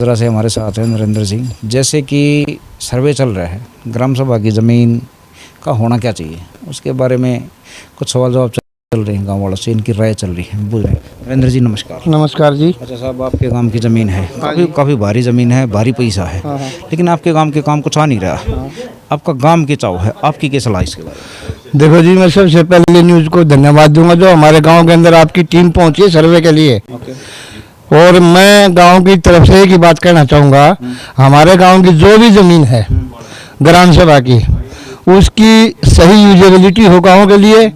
तरह से हमारे साथ हैं नरेंद्र जी। जैसे कि सर्वे चल रहा है ग्राम सभा की ज़मीन का होना क्या चाहिए, उसके बारे में कुछ सवाल जवाब चल रहे हैं गांव वालों से, इनकी राय चल रही है, बुझ रहे हैं। नरेंद्र जी नमस्कार। नमस्कार जी। अच्छा साहब, आपके गांव की ज़मीन है, काफ़ी भारी ज़मीन है, भारी पैसा है, लेकिन आपके गांव के काम कुछ आ नहीं रहा। आपका गांव की चाव है, आपकी क्या सलाह इसके बारे में? देखो जी, मैं सबसे पहले न्यूज़ को धन्यवाद दूंगा जो हमारे गांव के अंदर आपकी टीम पहुंची है सर्वे के लिए। और मैं गांव की तरफ से एक ही बात कहना चाहूँगा, हमारे गांव की जो भी ज़मीन है ग्राम सभा की, उसकी सही यूजेबिलिटी हो गाँव के लिए,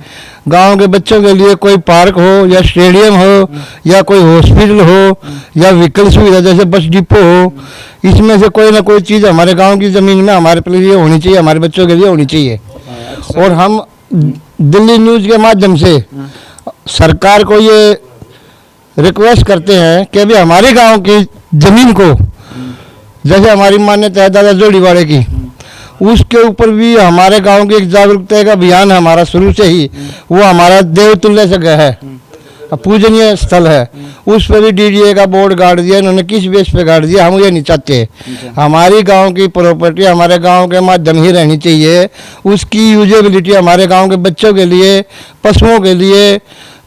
गांव के बच्चों के लिए कोई पार्क हो या स्टेडियम हो या कोई हॉस्पिटल हो या व्हीकल सुविधा जैसे बस डिपो हो, इसमें से कोई ना कोई चीज़ हमारे गांव की ज़मीन में हमारे लिए होनी चाहिए, हमारे बच्चों के लिए होनी चाहिए। और हम दिल्ली न्यूज़ के माध्यम से सरकार को ये रिक्वेस्ट करते हैं कि अभी हमारे गांव की ज़मीन को, जैसे हमारी मान्यता है दादा जोड़ीवाड़े की, उसके ऊपर भी हमारे गांव की एक जागरूकता का अभियान है हमारा शुरू से ही। वो हमारा देवतुल्य जगह है, पूजनीय स्थल है, उस पर भी डीडीए का बोर्ड गाड़ दिया इन्होंने। किस बेस पे गाड़ दिया हम ये नहीं चाहते। हमारी गांव की प्रॉपर्टी हमारे गांव के माध्यम ही रहनी चाहिए, उसकी यूजेबिलिटी हमारे गांव के बच्चों के लिए, पशुओं के लिए,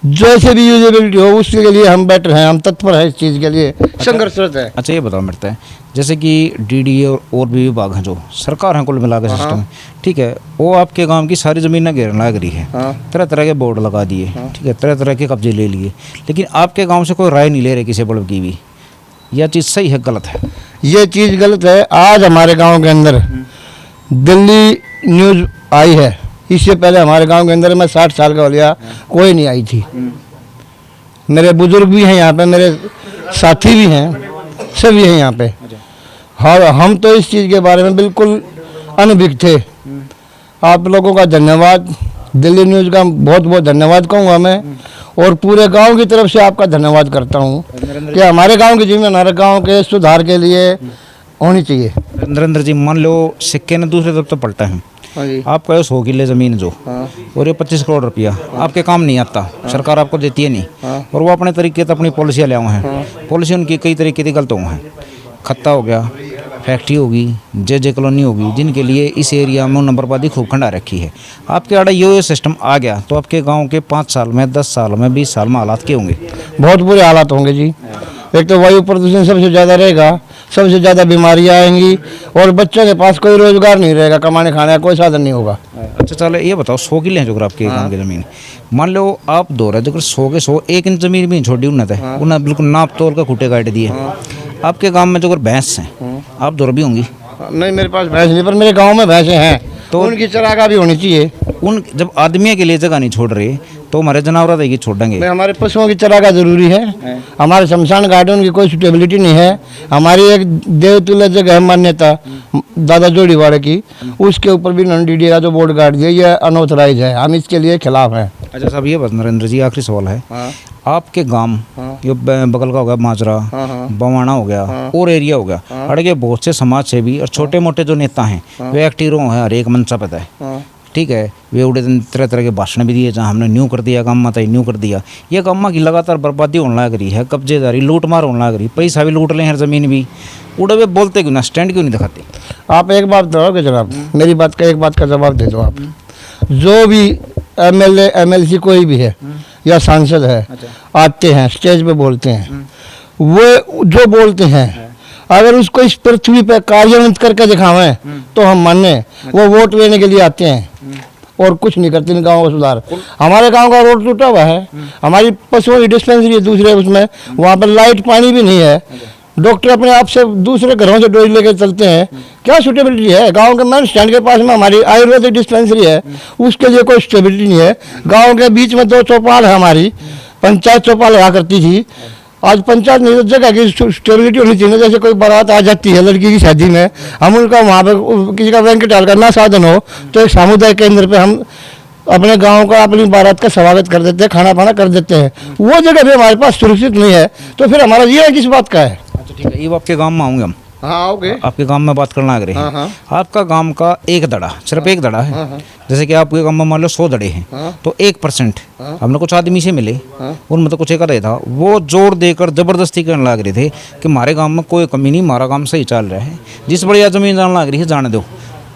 जैसे भी यूजेबिलिटी हो उसके लिए हम बेटर हैं, हम तत्पर हैं इस चीज़ के लिए, संघर्षरत है। अच्छा ये बताओ मिलता है, जैसे कि डीडीए और भी विभाग हैं जो सरकार हैं कुल मिला के सिस्टम, ठीक है, वो आपके गांव की सारी ज़मीनें घेरने लग रही है, तरह तरह के बोर्ड लगा दिए, ठीक है, तरह तरह के कब्जे ले लिए, लेकिन आपके गांव से कोई राय नहीं ले रहे किसी बल्ब की भी। यह चीज़ सही है गलत है? ये चीज़ गलत है। आज हमारे गांव के अंदर दिल्ली न्यूज़ आई है, इससे पहले हमारे गांव के अंदर मैं 60 साल का हो गया, कोई नहीं आई थी। मेरे बुजुर्ग भी हैं यहाँ पे, मेरे साथी भी हैं, सभी हैं यहाँ पे। हाँ, हम तो इस चीज़ के बारे में बिल्कुल अनभिज्ञ थे। आप लोगों का धन्यवाद, दिल्ली न्यूज़ का बहुत बहुत धन्यवाद कहूँगा मैं, और पूरे गांव की तरफ से आपका धन्यवाद करता हूँ कि हमारे गांव की ज़मीन हमारे गांव के सुधार के लिए होनी चाहिए। नरेंद्र जी, मान लो सिक्के ने दूसरे तरफ तो पलटा है, आपका 100 किले ज़मीन जो और ये 25 करोड़ रुपया आपके काम नहीं आता, सरकार आपको देती है नहीं, और वो अपने तरीके से अपनी पॉलिसियाँ ले आए हैं। पॉलिसी उनकी कई तरीके की गलत हुए हैं, खत्ता हो गया, फैक्ट्री होगी, जे कॉलोनी होगी, जिनके लिए इस एरिया में नंबरबाजी खूब खंडा रखी है। आपके आड़ा ये सिस्टम आ गया तो आपके गाँव के 5 साल में, 10 साल में, 20 साल में हालात क्या होंगे? बहुत बुरे हालात होंगे जी। एक तो वायु प्रदूषण सबसे ज़्यादा रहेगा, सबसे ज़्यादा बीमारियाँ आएंगी, और बच्चों के पास कोई रोजगार नहीं रहेगा, कमाने खाने का कोई साधन नहीं होगा। अच्छा चलो ये बताओ, 100 किले हैं जो आपके गांव की ज़मीन, मान लो आप दो रहे जो 100 के 100 1 इंच ज़मीन भी छोड़ी उन्हें थे, उन्हें बिल्कुल नाप तोल का खूटे काट दिए। आपके गांव में जो भैंस हैं आप दो भी होंगी? नहीं, मेरे पास भैंस नहीं, पर मेरे गाँव में भैंसें हैं, तो उनकी चरागाह भी होनी चाहिए। उन जब आदमियों के लिए जगह नहीं छोड़ रहे तो हमारे जानवर देगी छोड़ेंगे? हमारे पशुओं की चरागाह जरूरी है, हमारे शमशान घाट उनकी कोई सुटेबिलिटी नहीं है। हमारी एक देवतुल्य जगह है मान्यता दादा जोड़ीवाड़े की, उसके ऊपर भी नॉन डीडीए का जो बोर्ड गाड़ दिया, ये अनऑथराइज है, हम इसके लिए खिलाफ हैं। अच्छा साहब ये बस नरेंद्र जी आखिरी सवाल है, आपके गांव जो बगल का हो गया माजरा, बवाना हो गया और एरिया हो गया, अड़के बहुत से समाज सेवी और छोटे मोटे जो नेता हैं वे एक्टिव हैं हर एक मंच पे है, ठीक है, वे उड़े दिन तरह तरह के भाषण भी दिए, जहाँ हमने न्यू कर दिया गाँव में, न्यू कर दिया। ये गाँव की लगातार बर्बादी होने लग रही है, कब्जेदारी लूट मार होने लग रही, पैसा भी लूट लें हर ज़मीन भी, उड़े वे बोलते क्यों ना, स्टैंड क्यों नहीं दिखाते? आप एक बात दोगे जनाब, मेरी बात का एक बात का जवाब दे दो आप। जो भी एमएलए एमएलसी कोई भी है या सांसद है, आते हैं स्टेज पे बोलते हैं, वो जो बोलते हैं अगर उसको इस पृथ्वी पे कार्यान्वित करके दिखावें तो हम माने। वो वोट लेने के लिए आते हैं और कुछ नहीं करते इन गाँव का सुधार। हमारे गांव का रोड टूटा हुआ है, हमारी पशुओं की डिस्पेंसरी है दूसरे उसमें, वहाँ पर लाइट पानी भी नहीं है, डॉक्टर अपने आप से दूसरे घरों से डोज लेकर चलते हैं, क्या सुटेबिलिटी है? गांव के मेन स्टैंड के पास में हमारी आयुर्वेदिक डिस्पेंसरी है, उसके लिए कोई स्टेबिलिटी नहीं है। गांव के बीच में 2 चौपाल है, हमारी पंचायत चौपाल रहा करती थी, आज पंचायत नहीं, जगह की स्टेबिलिटी होनी चाहिए। जैसे कोई बारात आ जाती है लड़की की शादी में, हम उनका वहाँ पे किसी का बैंक डाल करना साधन हो तो एक सामुदायिक केंद्र पे हम अपने गांव का, अपनी बारात का स्वागत कर देते हैं, खाना पाना कर देते हैं। वो जगह भी हमारे पास सुरक्षित नहीं है, तो फिर हमारा ये किस बात का है? अच्छा ठीक है, ये आपके गाँव में आऊँगे हम, हाँ आओगे। आपके गांव में बात करना लग रहे हैं। हाँ। आपका गांव का एक दड़ा, सिर्फ एक दड़ा है। जैसे कि आपके गांव में मान लो 100 दड़े हैं, तो 1% हमने कुछ आदमी से मिले, उनमें तो कुछ एक रहे था, वो जोर देकर जबरदस्ती करने लग रहे थे कि हमारे गांव में कोई कमी नहीं, हमारा काम सही चल रहा है। जिस बढ़िया जमीन जाने लग रही है जाने दो,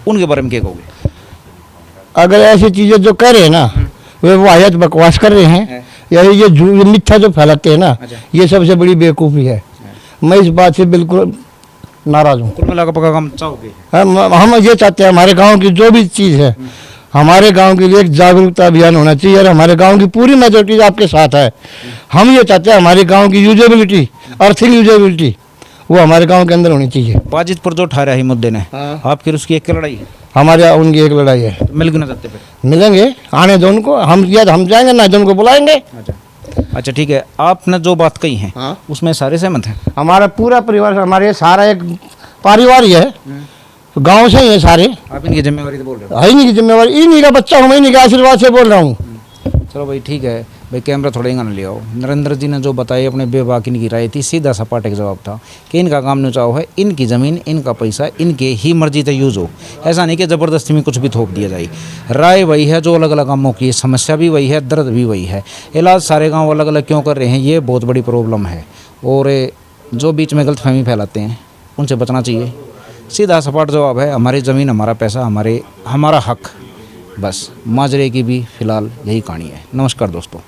उनके बारे में क्या कहोगे? अगर ऐसी चीज़ें जो कर रहे हैं ना, वे वाहियत बकवास कर रहे हैं, या ये मिथ्या जो फैलाते हैं ना, ये सबसे बड़ी बेवकूफ़ी है। मैं इस बात से बिल्कुल नाराज़ हूँ। कुल मिलाकर पक्का काम चाहोगे? हम ये चाहते हैं हमारे गांव की जो भी चीज़ है, हमारे गांव के लिए एक जागरूकता अभियान होना चाहिए, और हमारे गांव की पूरी मेजोरिटी आपके साथ है। हम ये चाहते हैं हमारे गांव की यूजेबिलिटी, अर्थिंग यूजेबिलिटी, वो हमारे गांव के अंदर होनी चाहिए। बाजित पर जो ठहरा है मुद्दे ने, आप फिर उसकी एक की लड़ाई है? हमारे यहाँ उनकी एक लड़ाई है। मिल क्यों ना सकते फिर? मिलेंगे, आने दो उनको, हम या हम जाएंगे ना, तो उनको बुलाएंगे। अच्छा ठीक है, आपने जो बात कही है उसमें सारे सहमत हैं? हमारा पूरा परिवार, हमारे सारा एक परिवार ही है, गांव से ही है सारे। आप इनकी जिम्मेवारी तो बोल रहे हो? है इन्हीं की जिम्मेवारी, इन्हीं का बच्चा हूँ, इन्हीं के आशीर्वाद से बोल रहा हूँ। चलो भाई ठीक है भाई, कैमरा थोड़ा ही ना ले आओ। नरेंद्र जी ने जो बताई अपने बेबाक इनकी राय थी, सीधा सपाट एक जवाब था कि इनका काम नहीं चाहो है, इनकी ज़मीन, इनका पैसा, इनके ही मर्जी से यूज़ हो, ऐसा नहीं कि ज़बरदस्ती में कुछ भी थोप दिया जाए। राय वही है जो अलग अलग कामों की, समस्या भी वही है, दर्द भी वही है। इलाज सारे गाँव अलग अलग क्यों कर रहे हैं, ये बहुत बड़ी प्रॉब्लम है। और जो बीच में गलतफहमी फैलाते हैं उनसे बचना चाहिए। सीधा सपाट जवाब है, हमारी ज़मीन, हमारा पैसा, हमारा हक, बस। माजरे की भी फ़िलहाल यही कहानी है। नमस्कार दोस्तों।